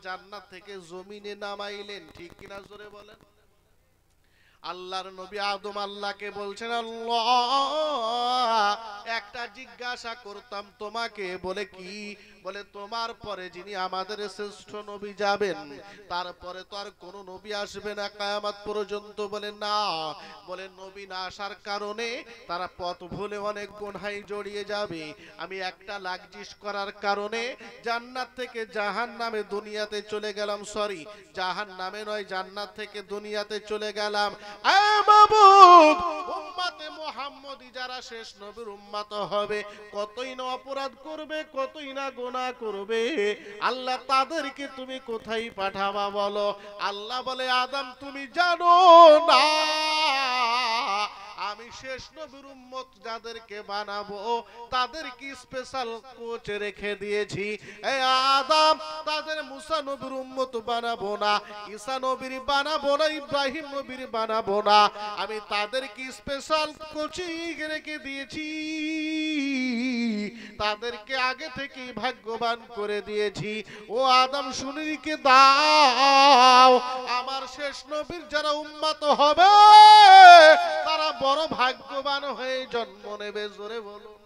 জান্নাত থেকে জমিনে নামাইলেন, ঠিক কিনা জোরে বলেন। আল্লাহর নবী আদম আল্লাহকে বলছেন, আল্লাহ একটা জিজ্ঞাসা করতাম তোমাকে, বলে কি? বলে তোমার পরে যিনি আমাদের শ্রেষ্ঠ নবী যাবেন তারপরে তো আর কোনো নবী আসবে না কিয়ামত পর্যন্ত। বলে না। বলে নবী না আসার কারণে তারা পথ ভুলে অনেক গুনাহে জড়িয়ে যাবে। আমি একটা লাকজিস করার কারণে জান্নাত থেকে জাহান্নামে দুনিয়াতে চলে গেলাম, সরি জাহান্নামে নয় জান্নাত থেকে দুনিয়াতে চলে গেলাম। এ মাবুদ, উম্মতে মুহাম্মদী যারা শেষ নবীর উম্মত হবে, কতই না অপরাধ করবে, কতই না গুনাহ করবে, আল্লাহ তাদেরকে তুমি কোথায় পাঠাবা বলো? আল্লাহ বলে, আদম তুমি জানো না আমি শেষ নবীর উম্মত যাদেরকে বানাবো তাদেরকে স্পেশাল কোচ রেখে দিয়েছি। এই আদম, তাদের মুসা নবীর উম্মত বানাবো না, ঈসা নবীর বানাবো না, ইব্রাহিম নবীর বানাবো না, আমি তাদেরকে স্পেশাল কোচিং রেখে দিয়েছি, তাদেরকে আগে থেকেই ভাগ্যবান করে দিয়েছি। ও আদম শুনিকে দাও, আমার শেষ নবীর যারা উম্মত হবে তারা বড় ভাগ্যবান হয়ে জন্ম নেবে। জোরে বলুন।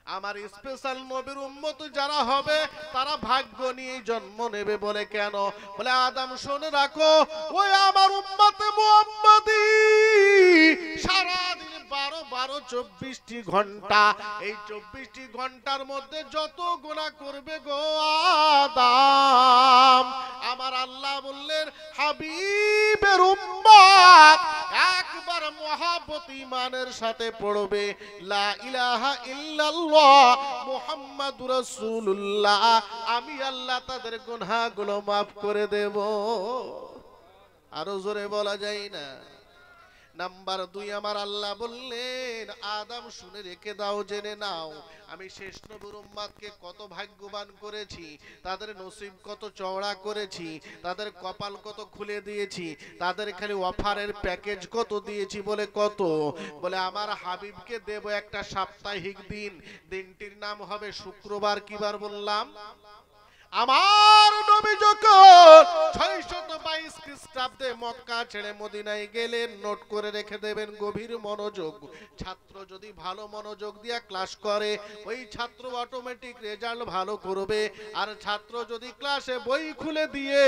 আমার স্পেশাল নবীর উম্মত যারা হবে তারা ভাগ্য নিয়ে জন্ম নেবে। বলে কেন? বলে আদম শুনে রাখো, ওই আমার উম্মতে মুহাম্মাদি সারাদিন 12-24টি ঘন্টা, এই 24টি ঘন্টার মধ্যে যত গুনাহ করবে গো আদম, আমার আল্লাহ বললেন হাবিবের উম্মত একবার মহাব্বত ঈমানের সাথে পড়বে লা ইলাহা ইল্লাল্লাহ মুহাম্মাদুর রাসূলুল্লাহ, আমি আল্লাহ তাদের গুনাহগুলো মাফ করে দেব। আরো জোরে বলা যায় না? নাম্বার 2, আমার আল্লাহ বললেন আদম শুনে রেখে দাও, জেনে নাও, আমি শেষ নবীর উম্মতকে কত ভাগ্যবান করেছি, তাদের নসিব কত চওড়া করেছি, তাদের কপাল কত খুলে দিয়েছি, তাদের খালি অফারের প্যাকেজ কত দিয়েছি। বলে কত? বলে আমার হাবিবকে দেব একটা সাপ্তাহিক দিন, দিনটির নাম হবে শুক্রবার। কি বার বললাম? আমার নবী যখন 622 খ্রিস্টাব্দে মক্কা ছেড়ে মদিনায় গেলেন, নোট করে রেখে দেবেন, গভীর মনোযোগ। ছাত্র যদি ভালো মনোযোগ দিয়ে ক্লাস করে ওই ছাত্র অটোমেটিক রেজাল্ট ভালো করবে, আর ছাত্র যদি ক্লাসে বই খুলে দিয়ে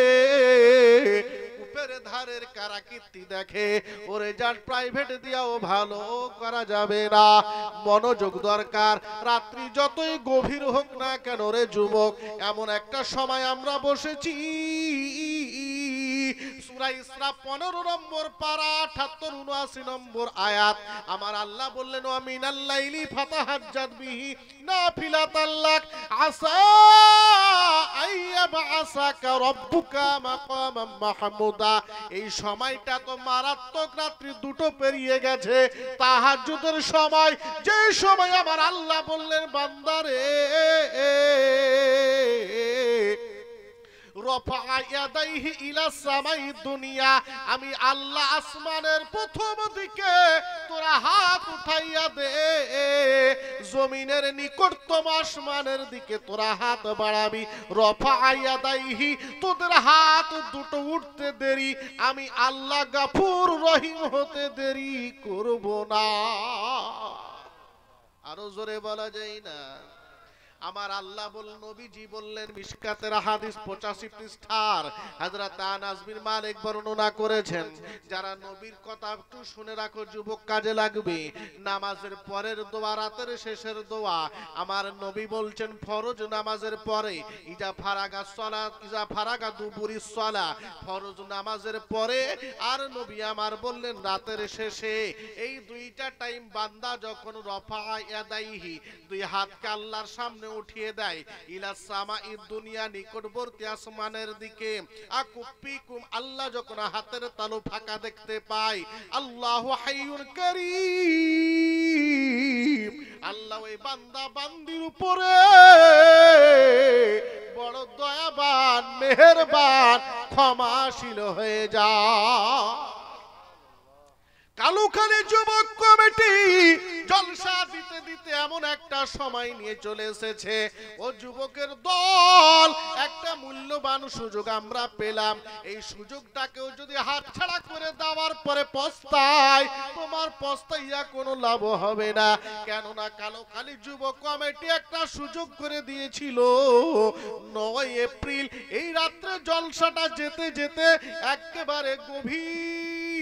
উপরে ধারের কারাকীর্তি দেখে ও রেজাল্ট প্রাইভেট দিয়েও ভালো করা যাবে না। মনোযোগ দরকার। রাত্রি যতই গভীর হোক না কেন রে যুবক, এমন একটা সময় আমরা বসেছি, সূরা ইসরা 15 নম্বর পারা 78-79 নম্বর আয়াত, আমার আল্লাহ বললেন ওয়া মিনাল লাইলি ফাতাহাজ্জাদ বিহি নাফিলাতাল লাক আসা আইয়াবআসাকা রাব্বুকা মাকামাম মাহমুদা। এই সময়টা তো মারাত্মক, রাত্রি 2টো পেরিয়ে গেছে, তাহাজ্জুদের সময়, যে সময় আমার আল্লাহ বললেন বান্দারে আমি আল্লাহ আসমানের প্রথম দিকে তোরা হাত উঠাইয়া দে, জমিনের নিকটতম আসমানের দিকে তোরা হাত বাড়াবি। রফায়াদাইহি, তোদের হাত দুটো উঠতে দেরি, আমি আল্লাহ গাফুর রহিম হতে দেরি করব না। আরো জোরে বলা যায় না? আমার আল্লাহ নবীজি বললেন, মিশকাতের হাদিস 85 পৃষ্ঠার হযরত আনাস বিন মালিক বর্ণনা করেছেন, যারা নবীর কথা একটু শুনে রাখো যুবক, কাজে লাগবে। নামাজের পরের দোয়া, রাতের শেষের দোয়া, আমার নবী বলছেন ফরজ নামাজের পরে ইজা ফারাগা সালাত ইজা ফারাগা দুবুরিস সালা, ফরজ নামাজের পরে, আর নবী আমার বললেন রাতের শেষে। এই দুইটা টাইম বান্দা যখন রফা ইয়াদাইহি, দুই হাতকে আল্লাহর সামনে উঠিয়ে দেয়, ইলা সামাঈদ দুনিয়া, নিকটবর্তী আসমানের দিকে, আকুফিকুম, আল্লাহ যখন হাতের তালু ফাঁকা দেখতে পায়, আল্লাহু হাইয়ুন কারীম, আল্লাহ ওই বান্দা বান্দির উপরে বড় দয়াবান, মেহেরবান, ক্ষমাশীল হয়ে যায়। কালুখালী যুবক কমিটি জলসা দিতে দিতে এমন একটা সময় নিয়ে চলে এসেছে, ও যুবকের দল, একটা মূল্যবান সুযোগ আমরা পেলাম। এই সুযোগটাকেও যদি হাতছাড়া করে দেওয়ার পরে পস্তায়, তোমার পস্তাইয়া কোনো লাভ হবে না। কেননা কালুখালী যুবক কমিটি একটা সুযোগ করে দিয়েছিল 9 এপ্রিল। এই রাত্রে জলসাটা যেতে যেতে একেবারে গভীর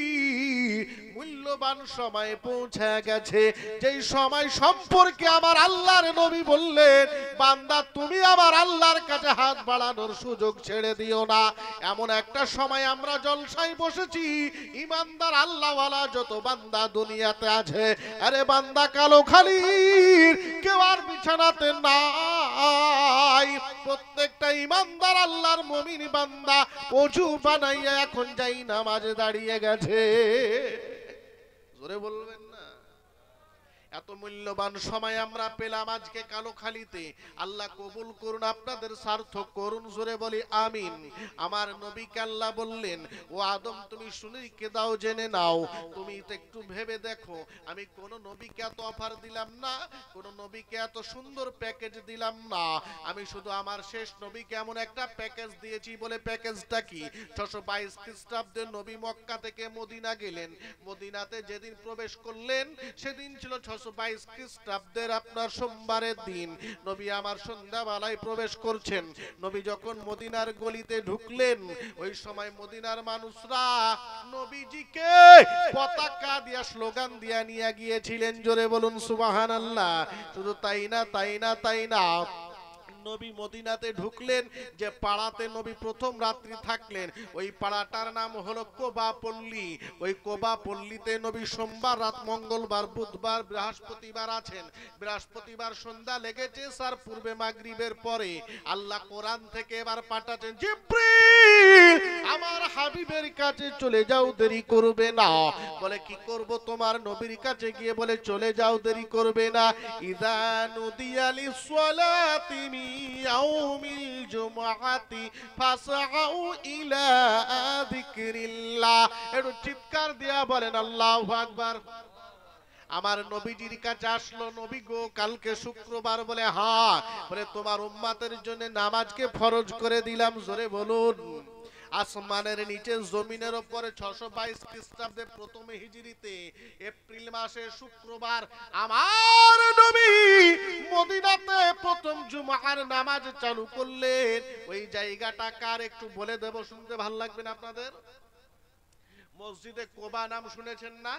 মূল্যবান সময়ে পৌঁছে গেছে, যেই সময় সম্পর্কে আমার আল্লাহর নবী বললেন, বান্দা তুমি আমার আল্লাহর কাছে হাত বাড়ানোর সুযোগ ছেড়ে দিও না। এমন একটা সময় আমরা জলসায় বসেছি, ইমানদার আল্লাহওয়ালা যত বান্দা দুনিয়াতে আছে, আরে বান্দা কালুখালীর কেউ আর বিছানাতে নাই। প্রত্যেকটা ইমানদার আল্লাহর মুমিন বান্দা ওযু বানাইয়া এখন যাই নামাজে দাঁড়িয়ে গেছে। জোরে বলবেন না? এত মূল্যবান সময় আমরা পেলাম আজকে কালুখালীতে। আল্লাহ কবুল করুন, আপনাদের সার্থক করুন। জোরে বলি আমিন। আমার নবীকে আল্লাহ বললেন, ও আদম তুমি শুনে দাও, জেনে নাও, তুমি তো একটু ভেবে দেখো, আমি কোন নবীকে এত অফার দিলাম না, কোন নবীকে এত সুন্দর প্যাকেজ দিলাম না। আমি শুধু আমার শেষ নবীকে এমন একটা প্যাকেজ দিয়েছি। বলে প্যাকেজটা কি? 622 খ্রিস্টাব্দে নবী মক্কা থেকে মদিনা গেলেন। মদিনাতে যেদিন প্রবেশ করলেন সেদিন ছিল 622 খ্রিস্টাব্দের আপনার সোমবারের দিন। নবী আমার সন্ধ্যাবেলায় প্রবেশ করছেন। নবী যখন মদিনার গলিতে ঢুকলেন, ওই সময় মদিনার মানুষরা নবীজিকে পতাকা দিয়া স্লোগান দিয়া নিয়ে গিয়েছিলেন। জোরে বলুন সুবহানাল্লাহ। শুধু তাই না, তাই না, তাই না, নবী মদিনাতে ঢুকলেন, যে পাড়াতে নবী প্রথম রাত্রি থাকলেন, ওই পাড়াটার নাম হলো কোবা পল্লী। ওই কোবা পল্লীতে নবী সোমবার রাত, মঙ্গলবার, বুধবার, বৃহস্পতিবার আছেন। বৃহস্পতিবার সন্ধ্যা লেগেছে, স্যার পূর্বে মাগরিবের পরে আল্লাহ কোরআন থেকে এবার পাঠাচ্ছেন, জিবরিল আমার হাবিবের কাছে চলে যাও, দেরি করবে না। বলে কি করব? তোমার নবীর কাছে গিয়ে বলে চলে যাও, দেরি করবে না। ইযা নুদিয়া লিস-সালাতি মিন ইয়াউমিল জুমআতি ফাসআউ ইলা যিকরিল্লাহ। একটু চিৎকার দিয়া বলেন আল্লাহু আকবার। আমার নবীজির কাছে আসলো, নবী গো কালকে শুক্রবার। বলে হ্যাঁ। বলে তোমার উম্মতের জন্য নামাজকে ফরজ করে দিলাম। জোরে বলুন। আসমানের নিচে জমিনের উপরে 622 খ্রিস্টাব্দে প্রথম হিজরিতে এপ্রিল মাসে শুক্রবার আমার নবী মদিনাতে প্রথম জুমার নামাজ চালু করলেন। ওই জায়গাটা কার একটু বলে দেব, শুনতে ভালো লাগবে না আপনাদের? মসজিদে কোবা নাম শুনেছেন না?